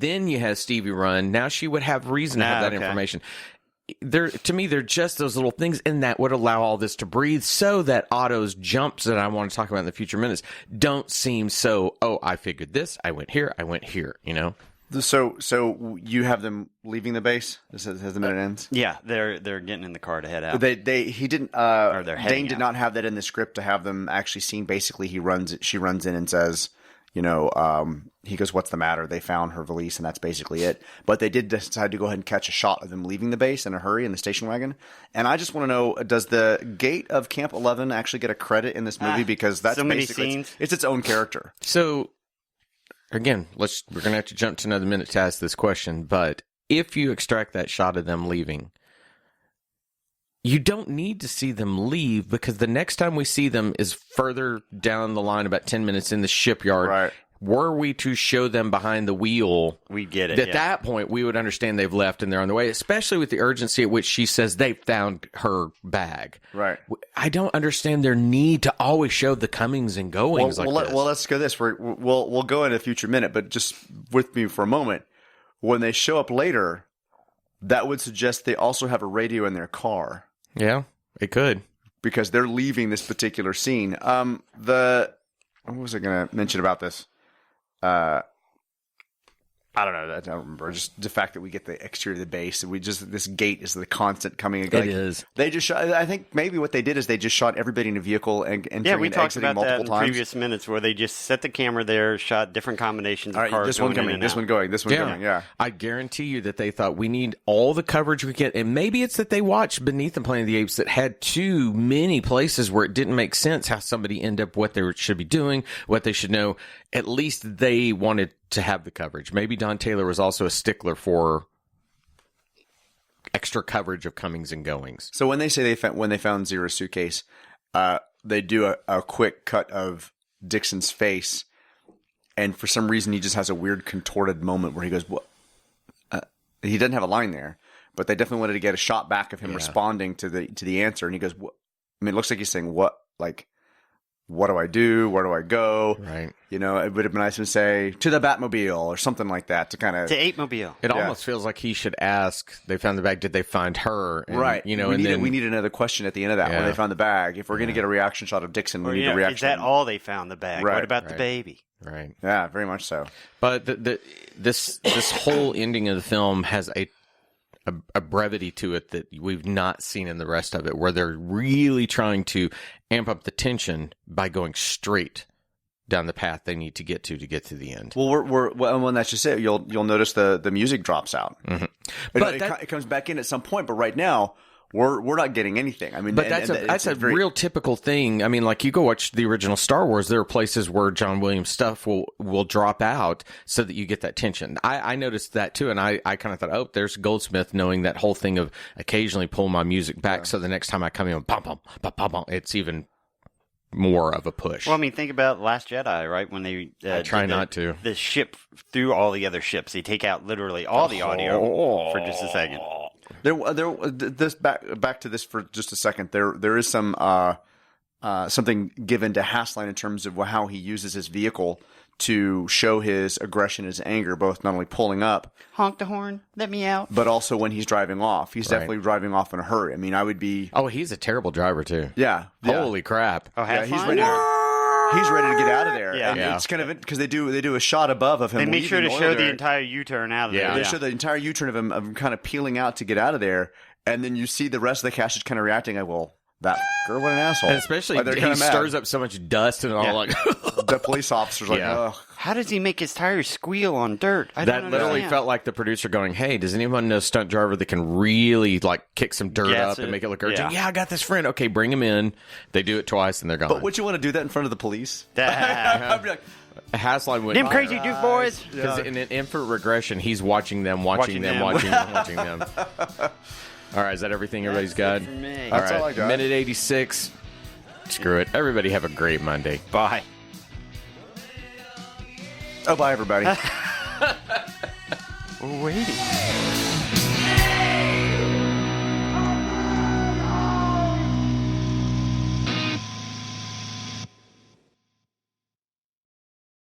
then you have Stevie run. Now she would have reason to have that information. To me, they're just those little things, and that would allow all this to breathe so that Otto's jumps that I want to talk about in the future minutes don't seem so, I figured this, I went here, you know? So you have them leaving the base as the minute ends? Yeah, they're getting in the car to head out. Dane did not have that in the script to have them actually seen. Basically, she runs in and says, you know, he goes, "What's the matter?" They found her valise, and that's basically it. But they did decide to go ahead and catch a shot of them leaving the base in a hurry in the station wagon. And I just want to know, does the gate of Camp 11 actually get a credit in this movie? Because that's so many basically scenes. It's its own character. So, again, we're going to have to jump to another minute to ask this question. But if you extract that shot of them leaving, you don't need to see them leave, because the next time we see them is further down the line, about 10 minutes in the shipyard. Right. Were we to show them behind the wheel, we'd get it. At that point, we would understand they've left and they're on the way, especially with the urgency at which she says they found her bag. Right. I don't understand their need to always show the comings and goings this. Well, let's go this. We'll go in a future minute, but just with me for a moment. When they show up later, that would suggest they also have a radio in their car. Yeah, it could. Because they're leaving this particular scene. What was I going to mention about this? I don't know. I don't remember. Just the fact that we get the exterior of the base, and this gate is the constant coming. It is. They just shot. I think maybe what they did is they just shot everybody in a vehicle and we talked about multiple that in times. Previous minutes where they just set the camera there, shot different combinations of cars. This one coming, this one going, this one going. Yeah, I guarantee you that they thought we need all the coverage we get, and maybe it's that they watched Beneath the Planet of the Apes that had too many places where it didn't make sense how somebody ended up what they should be doing, what they should know. At least they wanted to have the coverage. Maybe Don Taylor was also a stickler for extra coverage of comings and goings. So when they say when they found Zero's suitcase, they do a quick cut of Dixon's face, and for some reason he just has a weird contorted moment where he goes, "What?" He doesn't have a line there, but they definitely wanted to get a shot back of him responding to the answer, and he goes, "What?" I mean, it looks like he's saying, "What?" Like, what do I do? Where do I go? Right. You know, it would have been nice to say, to the Batmobile or something like that to kind of... To Apemobile. It almost feels like he should ask, they found the bag, did they find her? And, right. You know, we need another question at the end of that when they found the bag. If we're going to get a reaction shot of Dixon, we need a reaction. Is that all they found, the bag? Right. What about the baby? Right. Yeah, very much so. But this whole ending of the film has a brevity to it that we've not seen in the rest of it, where they're really trying to amp up the tension by going straight down the path they need to get to the end. Well, when that's just it, you'll notice the music drops out. Mm-hmm. But it comes back in at some point. But right now, we're not getting anything. I mean, but that's a real typical thing. I mean, like, you go watch the original Star Wars, there are places where John Williams stuff will drop out so that you get that tension. I noticed that too, and I kind of thought, oh, there's Goldsmith knowing that whole thing of occasionally pull my music back so the next time I come in, bum, bum, bum, bum, bum, it's even more of a push. Well, I mean, think about Last Jedi, right? When they I try not to. The ship through all the other ships, they take out literally all the audio for just a second. This back to this for just a second. There is some something given to Hasline in terms of how he uses his vehicle to show his aggression, his anger, both not only pulling up, honk the horn, let me out, but also when he's driving off. He's definitely driving off in a hurry. I mean, I would be. Oh, he's a terrible driver too. Yeah. Holy crap! Oh, he's ready to get out of there. Yeah, and it's kind of because they do a shot above of him. They make sure to show the entire U-turn out of there. They show the entire U-turn of him kind of peeling out to get out of there, and then you see the rest of the cast just kind of reacting like, "Well, that girl, what an asshole!" And especially he stirs up so much dust and all like the police officers like, "Ugh." How does he make his tires squeal on dirt? That literally felt like the producer going, "Hey, does anyone know a stunt driver that can really like kick some dirt up and make it look urgent?" Yeah, I got this friend. Okay, bring him in. They do it twice and they're gone. But would you want to do that in front of the police? I'd be like, Hasline went, them crazy Duke boys. Because in an infinite regression, he's watching them. All right, is that everything everybody's got? That's all I got. Minute 86. Screw it. Everybody have a great Monday. Bye. Oh, bye, everybody. We're waiting.